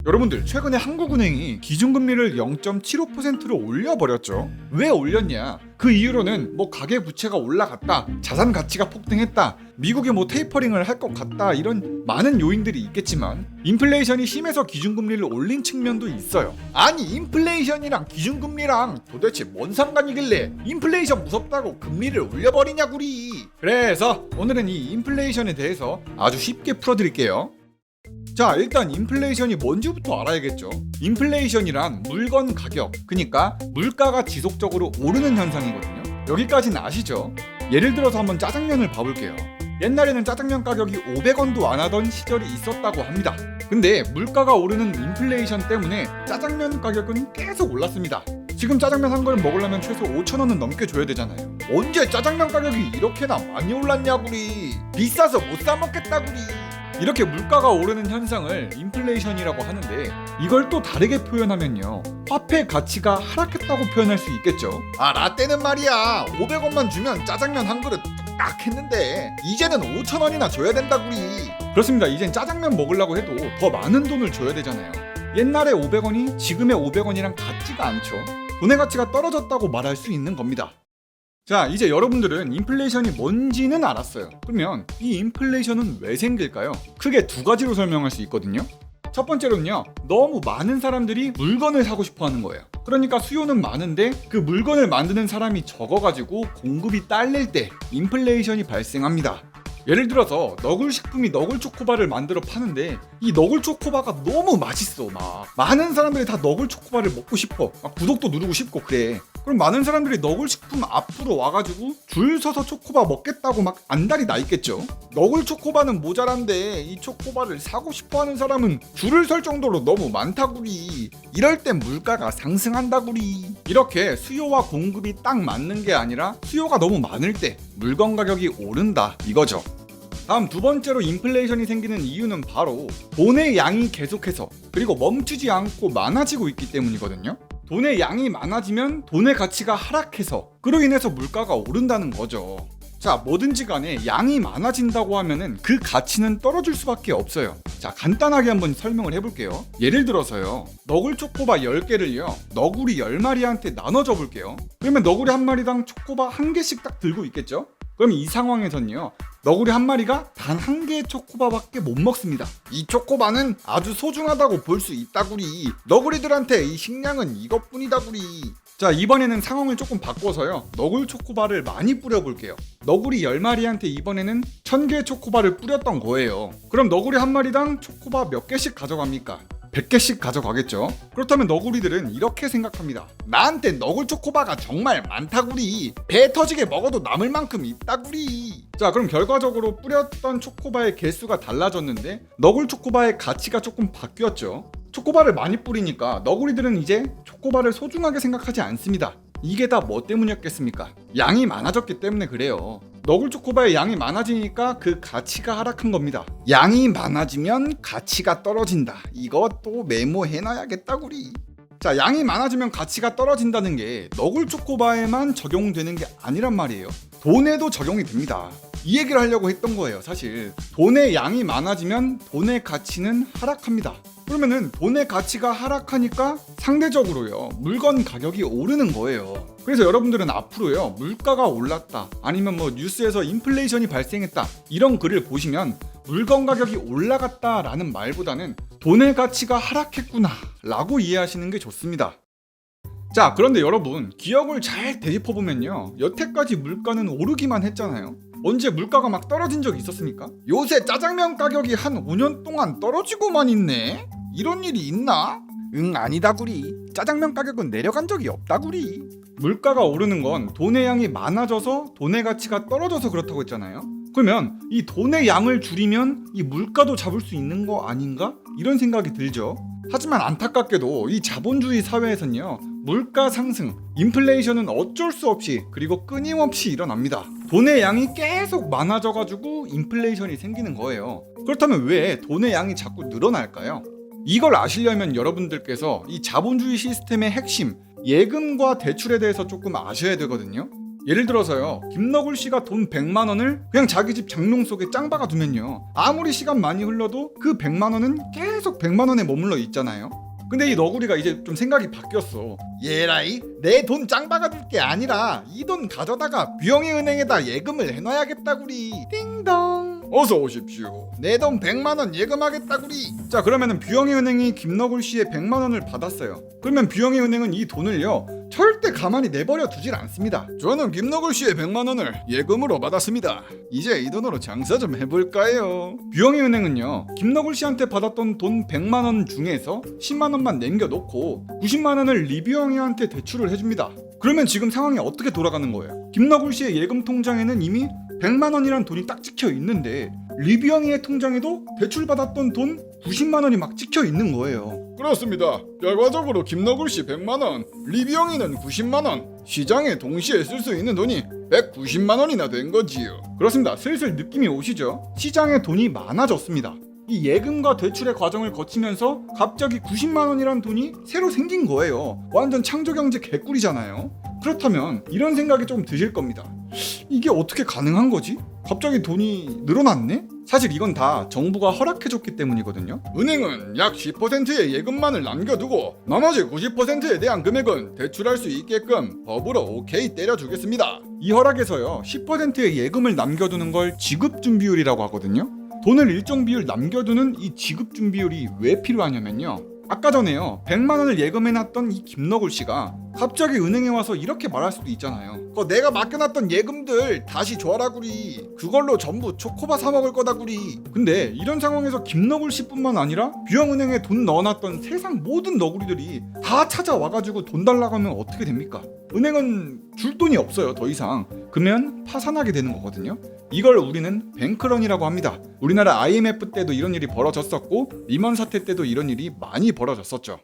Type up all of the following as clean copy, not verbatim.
여러분들, 최근에 한국은행이 기준금리를 0.75%로 올려버렸죠. 왜 올렸냐? 그 이유로는 가계부채가 올라갔다, 자산 가치가 폭등했다, 미국이 테이퍼링을 할 것 같다, 이런 많은 요인들이 있겠지만 인플레이션이 심해서 기준금리를 올린 측면도 있어요. 아니, 인플레이션이랑 기준금리랑 도대체 뭔 상관이길래 인플레이션 무섭다고 금리를 올려버리냐구리. 그래서 오늘은 이 인플레이션에 대해서 아주 쉽게 풀어드릴게요. 자, 일단 인플레이션이 뭔지부터 알아야겠죠. 인플레이션이란 물건 가격, 그러니까 물가가 지속적으로 오르는 현상이거든요. 여기까지는 아시죠? 예를 들어서 한번 짜장면을 봐볼게요. 옛날에는 짜장면 가격이 500원도 안 하던 시절이 있었다고 합니다. 근데 물가가 오르는 인플레이션 때문에 짜장면 가격은 계속 올랐습니다. 지금 짜장면 한 그릇 먹으려면 최소 5,000원은 넘게 줘야 되잖아요. 언제 짜장면 가격이 이렇게나 많이 올랐냐구리. 비싸서 못 사 먹겠다구리. 이렇게 물가가 오르는 현상을 인플레이션이라고 하는데, 이걸 또 다르게 표현하면요, 화폐 가치가 하락했다고 표현할 수 있겠죠. 라떼는 말이야, 500원만 주면 짜장면 한 그릇 뚝딱 했는데 이제는 5,000원이나 줘야 된다구리. 그렇습니다. 이젠 짜장면 먹으려고 해도 더 많은 돈을 줘야 되잖아요. 옛날에 500원이 지금의 500원이랑 같지가 않죠. 돈의 가치가 떨어졌다고 말할 수 있는 겁니다. 자, 이제 여러분들은 인플레이션이 뭔지는 알았어요. 그러면 이 인플레이션은 왜 생길까요? 크게 두 가지로 설명할 수 있거든요. 첫 번째로는요, 너무 많은 사람들이 물건을 사고 싶어 하는 거예요. 그러니까 수요는 많은데 그 물건을 만드는 사람이 적어가지고 공급이 딸릴 때 인플레이션이 발생합니다. 예를 들어서 너굴 식품이 너굴 초코바를 만들어 파는데 이 너굴 초코바가 너무 맛있어. 많은 사람들이 다 너굴 초코바를 먹고 싶어. 구독도 누르고 싶고 그래. 그럼 많은 사람들이 너굴 식품 앞으로 와가지고 줄 서서 초코바 먹겠다고 안달이 나 있겠죠. 너굴 초코바는 모자란데 이 초코바를 사고 싶어하는 사람은 줄을 설 정도로 너무 많다구리. 이럴 땐 물가가 상승한다구리. 이렇게 수요와 공급이 딱 맞는 게 아니라 수요가 너무 많을 때 물건 가격이 오른다, 이거죠. 다음 두 번째로 인플레이션이 생기는 이유는 바로 돈의 양이 계속해서, 그리고 멈추지 않고 많아지고 있기 때문이거든요. 돈의 양이 많아지면 돈의 가치가 하락해서 그로 인해서 물가가 오른다는 거죠. 자, 뭐든지 간에 양이 많아진다고 하면은 그 가치는 떨어질 수밖에 없어요. 자, 간단하게 한번 설명을 해볼게요. 예를 들어서요, 너굴 초코바 10개를요 너구리 10마리한테 나눠줘 볼게요. 그러면 너구리 한 마리당 초코바 1개씩 딱 들고 있겠죠? 그럼 이 상황에서는요, 너구리 한 마리가 단 한 개의 초코바밖에 못 먹습니다. 이 초코바는 아주 소중하다고 볼 수 있다구리. 너구리들한테 이 식량은 이것뿐이다구리. 자, 이번에는 상황을 조금 바꿔서요, 너굴 초코바를 많이 뿌려볼게요. 너구리 10마리한테 이번에는 1000개의 초코바를 뿌렸던 거예요. 그럼 너구리 한 마리당 초코바 몇 개씩 가져갑니까? 100개씩 가져가겠죠. 그렇다면 너구리들은 이렇게 생각합니다. 나한테 너굴 초코바가 정말 많다구리. 배 터지게 먹어도 남을 만큼 있다구리. 자, 그럼 결과적으로 뿌렸던 초코바의 개수가 달라졌는데 너굴 초코바의 가치가 조금 바뀌었죠. 초코바를 많이 뿌리니까 너구리들은 이제 초코바를 소중하게 생각하지 않습니다. 이게 다 뭐 때문이었겠습니까? 양이 많아졌기 때문에 그래요. 너굴 초코바의 양이 많아지니까 그 가치가 하락한 겁니다. 양이 많아지면 가치가 떨어진다. 이것도 메모해놔야겠다구리. 자, 양이 많아지면 가치가 떨어진다는 게 너굴 초코바에만 적용되는 게 아니란 말이에요. 돈에도 적용이 됩니다. 이 얘기를 하려고 했던 거예요. 사실 돈의 양이 많아지면 돈의 가치는 하락합니다. 그러면은 돈의 가치가 하락하니까 상대적으로요, 물건 가격이 오르는 거예요. 그래서 여러분들은 앞으로요, 물가가 올랐다, 아니면 뉴스에서 인플레이션이 발생했다, 이런 글을 보시면 물건 가격이 올라갔다 라는 말보다는 돈의 가치가 하락했구나 라고 이해하시는 게 좋습니다. 자, 그런데 여러분, 기억을 잘 되짚어보면요, 여태까지 물가는 오르기만 했잖아요. 언제 물가가 떨어진 적이 있었습니까? 요새 짜장면 가격이 한 5년 동안 떨어지고만 있네? 이런 일이 있나? 아니다구리. 짜장면 가격은 내려간 적이 없다구리. 물가가 오르는 건 돈의 양이 많아져서 돈의 가치가 떨어져서 그렇다고 했잖아요. 그러면 이 돈의 양을 줄이면 이 물가도 잡을 수 있는 거 아닌가? 이런 생각이 들죠. 하지만 안타깝게도 이 자본주의 사회에서는요, 물가 상승, 인플레이션은 어쩔 수 없이, 그리고 끊임없이 일어납니다. 돈의 양이 계속 많아져가지고 인플레이션이 생기는 거예요. 그렇다면 왜 돈의 양이 자꾸 늘어날까요? 이걸 아시려면 여러분들께서 이 자본주의 시스템의 핵심, 예금과 대출에 대해서 조금 아셔야 되거든요. 예를 들어서요, 김너굴 씨가 돈 100만 원을 그냥 자기 집 장롱 속에 짱 박아 두면요, 아무리 시간 많이 흘러도 그 100만 원은 계속 100만 원에 머물러 있잖아요. 근데 이 너구리가 이제 좀 생각이 바뀌었어. 얘라이, 내 돈 짱 박아둘 게 아니라 이 돈 가져다가 뷰영이 은행에다 예금을 해놔야겠다구리. 띵동. 어서 오십시오. 내 돈 100만 원 예금하겠다구리. 자, 그러면은 뷰영이 은행이 김너굴 씨의 100만 원을 받았어요. 그러면 뷰영이 은행은 이 돈을요, 절대 가만히 내버려 두질 않습니다. 저는 김너굴 씨의 100만 원을 예금으로 받았습니다. 이제 이 돈으로 장사 좀 해볼까요? 뷰영이 은행은요, 김너굴 씨한테 받았던 돈 100만 원 중에서 10만 원만 남겨놓고 90만 원을 리뷰영이한테 대출을 해줍니다. 그러면 지금 상황이 어떻게 돌아가는 거예요? 김너굴 씨의 예금 통장에는 이미 100만 원이란 돈이 딱 찍혀 있는데 리뷰영이의 통장에도 대출받았던 돈 90만 원이 막 찍혀 있는 거예요. 그렇습니다. 결과적으로 김너굴 씨 100만 원, 리뷰영이는 90만 원, 시장에 동시에 쓸 수 있는 돈이 190만 원이나 된 거지요. 그렇습니다. 슬슬 느낌이 오시죠? 시장에 돈이 많아졌습니다. 이 예금과 대출의 과정을 거치면서 갑자기 90만 원이란 돈이 새로 생긴 거예요. 완전 창조경제 개꿀이잖아요. 그렇다면 이런 생각이 좀 드실 겁니다. 이게 어떻게 가능한 거지? 갑자기 돈이 늘어났네? 사실 이건 다 정부가 허락해줬기 때문이거든요. 은행은 약 10%의 예금만을 남겨두고 나머지 90%에 대한 금액은 대출할 수 있게끔 법으로 오케이 때려주겠습니다. 이 허락에서요, 10%의 예금을 남겨두는 걸 지급준비율이라고 하거든요. 돈을 일정 비율 남겨두는 이 지급준비율이 왜 필요하냐면요, 아까 전에요, 100만 원을 예금해놨던 이 김너굴 씨가 갑자기 은행에 와서 이렇게 말할 수도 있잖아요. 내가 맡겨놨던 예금들 다시 줘라구리. 그걸로 전부 초코바 사 먹을 거다구리. 근데 이런 상황에서 김너굴 씨뿐만 아니라 뷰영은행에 돈 넣어놨던 세상 모든 너구리들이 다 찾아와가지고 돈 달라고 하면 어떻게 됩니까? 은행은 줄 돈이 없어요, 더 이상. 그러면 파산하게 되는 거거든요. 이걸 우리는 뱅크런이라고 합니다. 우리나라 IMF 때도 이런 일이 벌어졌었고 리먼 사태 때도 이런 일이 많이 벌어졌었죠.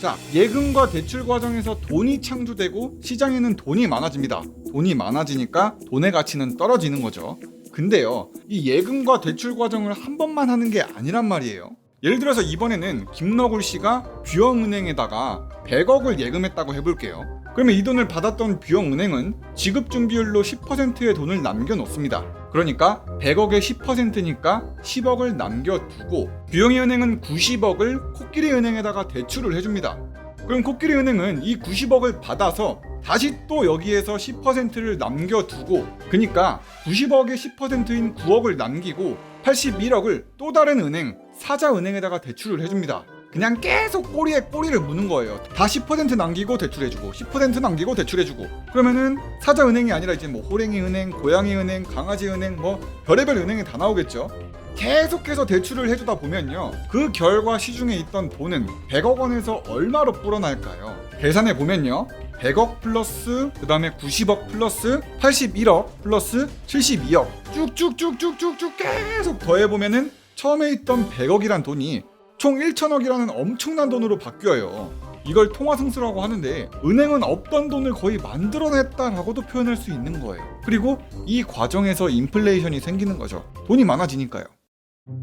자, 예금과 대출 과정에서 돈이 창조되고 시장에는 돈이 많아집니다. 돈이 많아지니까 돈의 가치는 떨어지는 거죠. 근데요, 이 예금과 대출 과정을 한 번만 하는 게 아니란 말이에요. 예를 들어서 이번에는 김너굴 씨가 뷰영은행에다가 100억을 예금했다고 해볼게요. 그러면 이 돈을 받았던 뷰영은행은 지급준비율로 10%의 돈을 남겨놓습니다. 그러니까 100억의 10%니까 10억을 남겨두고 뷰영이은행은 90억을 코끼리은행에다가 대출을 해줍니다. 그럼 코끼리은행은 이 90억을 받아서 다시 또 여기에서 10%를 남겨두고, 그러니까 90억의 10%인 9억을 남기고 81억을 또 다른 은행, 사자은행에다가 대출을 해줍니다. 그냥 계속 꼬리에 꼬리를 무는 거예요. 다 10% 남기고 대출해주고 10% 남기고 대출해주고. 그러면은 사자은행이 아니라 이제 뭐 호랭이은행, 고양이은행, 강아지은행, 뭐 별의별 은행이 다 나오겠죠. 계속해서 대출을 해주다 보면요, 그 결과 시중에 있던 돈은 100억 원에서 얼마로 불어날까요? 계산해 보면요, 100억 플러스 그 다음에 90억 플러스 81억 플러스 72억 쭉쭉쭉쭉쭉쭉 계속 더해보면은 처음에 있던 100억이란 돈이 총 1,000억이라는 엄청난 돈으로 바뀌어요. 이걸 통화승수라고 하는데 은행은 없던 돈을 거의 만들어냈다라고도 표현할 수 있는 거예요. 그리고 이 과정에서 인플레이션이 생기는 거죠. 돈이 많아지니까요.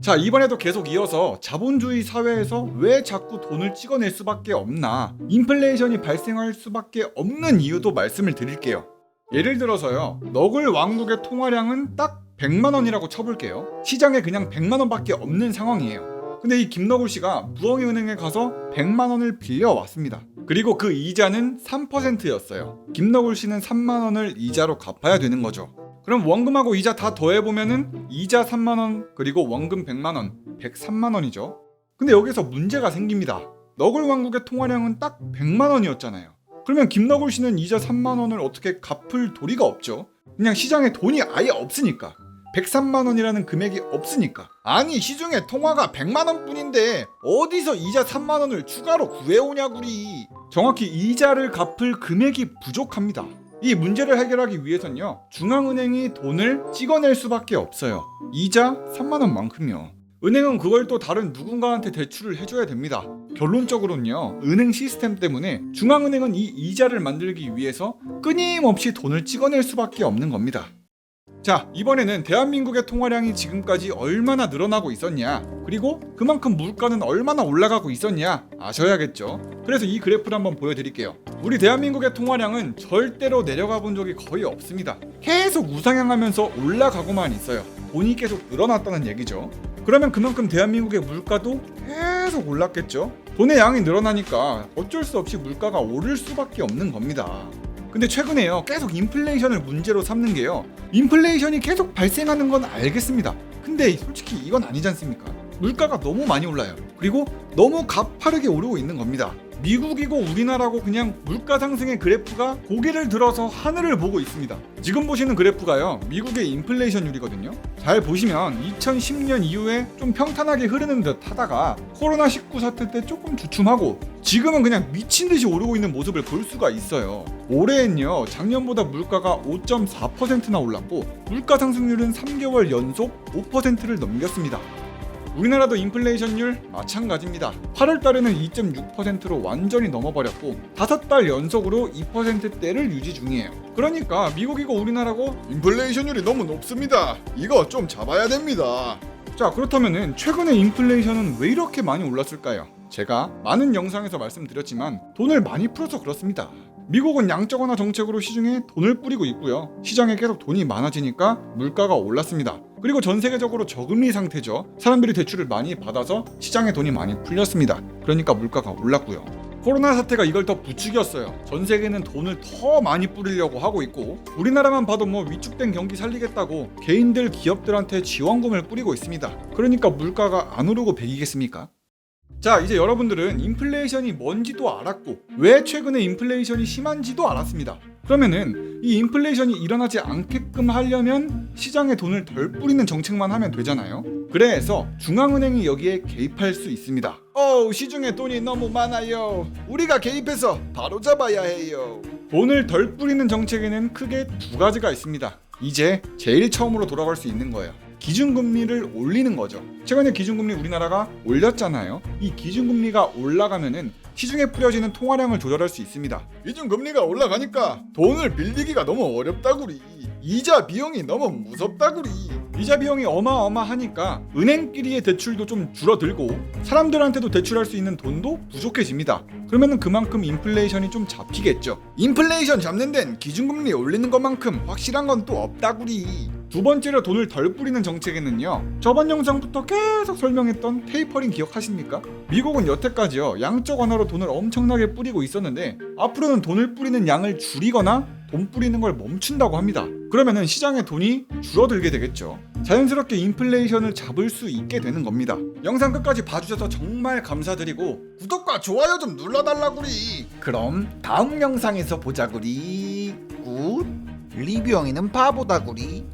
자, 이번에도 계속 이어서 자본주의 사회에서 왜 자꾸 돈을 찍어낼 수밖에 없나, 인플레이션이 발생할 수밖에 없는 이유도 말씀을 드릴게요. 예를 들어서요, 너굴 왕국의 통화량은 딱 100만 원이라고 쳐볼게요. 시장에 그냥 100만 원밖에 없는 상황이에요. 근데 이 김너굴 씨가 부엉이은행에 가서 100만 원을 빌려왔습니다. 그리고 그 이자는 3%였어요. 김너굴 씨는 3만 원을 이자로 갚아야 되는 거죠. 그럼 원금하고 이자 다 더해보면은 이자 3만 원 그리고 원금 100만 원, 103만 원이죠. 근데 여기서 문제가 생깁니다. 너굴 왕국의 통화량은 딱 100만 원이었잖아요. 그러면 김너굴 씨는 이자 3만 원을 어떻게 갚을 도리가 없죠. 그냥 시장에 돈이 아예 없으니까. 103만 원이라는 금액이 없으니까. 아니, 시중에 통화가 100만 원 뿐인데 어디서 이자 3만 원을 추가로 구해오냐구리. 정확히 이자를 갚을 금액이 부족합니다. 이 문제를 해결하기 위해선요, 중앙은행이 돈을 찍어낼 수밖에 없어요. 이자 3만 원만큼요. 은행은 그걸 또 다른 누군가한테 대출을 해줘야 됩니다. 결론적으로는요, 은행 시스템 때문에 중앙은행은 이 이자를 만들기 위해서 끊임없이 돈을 찍어낼 수밖에 없는 겁니다. 자, 이번에는 대한민국의 통화량이 지금까지 얼마나 늘어나고 있었냐, 그리고 그만큼 물가는 얼마나 올라가고 있었냐 아셔야겠죠. 그래서 이 그래프를 한번 보여드릴게요. 우리 대한민국의 통화량은 절대로 내려가 본 적이 거의 없습니다. 계속 우상향하면서 올라가고만 있어요. 돈이 계속 늘어났다는 얘기죠. 그러면 그만큼 대한민국의 물가도 계속 올랐겠죠. 돈의 양이 늘어나니까 어쩔 수 없이 물가가 오를 수밖에 없는 겁니다. 근데 최근에요, 계속 인플레이션을 문제로 삼는 게요, 인플레이션이 계속 발생하는 건 알겠습니다. 근데 솔직히 이건 아니지 않습니까? 물가가 너무 많이 올라요. 그리고 너무 가파르게 오르고 있는 겁니다. 미국이고 우리나라고 그냥 물가 상승의 그래프가 고개를 들어서 하늘을 보고 있습니다. 지금 보시는 그래프가요, 미국의 인플레이션율이거든요. 잘 보시면 2010년 이후에 좀 평탄하게 흐르는 듯 하다가 코로나19 사태 때 조금 주춤하고 지금은 그냥 미친 듯이 오르고 있는 모습을 볼 수가 있어요. 올해엔요, 작년보다 물가가 5.4%나 올랐고 물가 상승률은 3개월 연속 5%를 넘겼습니다. 우리나라도 인플레이션율 마찬가지입니다. 8월 달에는 2.6%로 완전히 넘어버렸고 5달 연속으로 2%대를 유지 중이에요. 그러니까 미국이고 우리나라고 인플레이션율이 너무 높습니다. 이거 좀 잡아야 됩니다. 자, 그렇다면은 최근에 인플레이션은 왜 이렇게 많이 올랐을까요? 제가 많은 영상에서 말씀드렸지만 돈을 많이 풀어서 그렇습니다. 미국은 양적 완화 정책으로 시중에 돈을 뿌리고 있고요. 시장에 계속 돈이 많아지니까 물가가 올랐습니다. 그리고 전 세계적으로 저금리 상태죠. 사람들이 대출을 많이 받아서 시장에 돈이 많이 풀렸습니다. 그러니까 물가가 올랐고요. 코로나 사태가 이걸 더 부추겼어요. 전 세계는 돈을 더 많이 뿌리려고 하고 있고 우리나라만 봐도 뭐 위축된 경기 살리겠다고 개인들 기업들한테 지원금을 뿌리고 있습니다. 그러니까 물가가 안 오르고 배기겠습니까? 자, 이제 여러분들은 인플레이션이 뭔지도 알았고 왜 최근에 인플레이션이 심한지도 알았습니다. 그러면은 이 인플레이션이 일어나지 않게끔 하려면 시장에 돈을 덜 뿌리는 정책만 하면 되잖아요. 그래서 중앙은행이 여기에 개입할 수 있습니다. 시중에 돈이 너무 많아요. 우리가 개입해서 바로 잡아야 해요. 돈을 덜 뿌리는 정책에는 크게 두 가지가 있습니다. 이제 제일 처음으로 돌아갈 수 있는 거예요. 기준금리를 올리는 거죠. 최근에 기준금리 우리나라가 올렸잖아요. 이 기준금리가 올라가면은 시중에 뿌려지는 통화량을 조절할 수 있습니다. 기준금리가 올라가니까 돈을 빌리기가 너무 어렵다구리. 이자 비용이 너무 무섭다구리. 이자 비용이 어마어마하니까 은행끼리의 대출도 좀 줄어들고 사람들한테도 대출할 수 있는 돈도 부족해집니다. 그러면은 그만큼 인플레이션이 좀 잡히겠죠. 인플레이션 잡는 데는 기준금리 올리는 것만큼 확실한 건 또 없다구리. 두 번째로 돈을 덜 뿌리는 정책에는요, 저번 영상부터 계속 설명했던 테이퍼링 기억하십니까? 미국은 여태까지요, 양적 완화로 돈을 엄청나게 뿌리고 있었는데 앞으로는 돈을 뿌리는 양을 줄이거나 돈 뿌리는 걸 멈춘다고 합니다. 그러면은 시장에 돈이 줄어들게 되겠죠. 자연스럽게 인플레이션을 잡을 수 있게 되는 겁니다. 영상 끝까지 봐주셔서 정말 감사드리고 구독과 좋아요 좀 눌러달라구리. 그럼 다음 영상에서 보자구리. 굿. 리뷰형이는 바보다구리.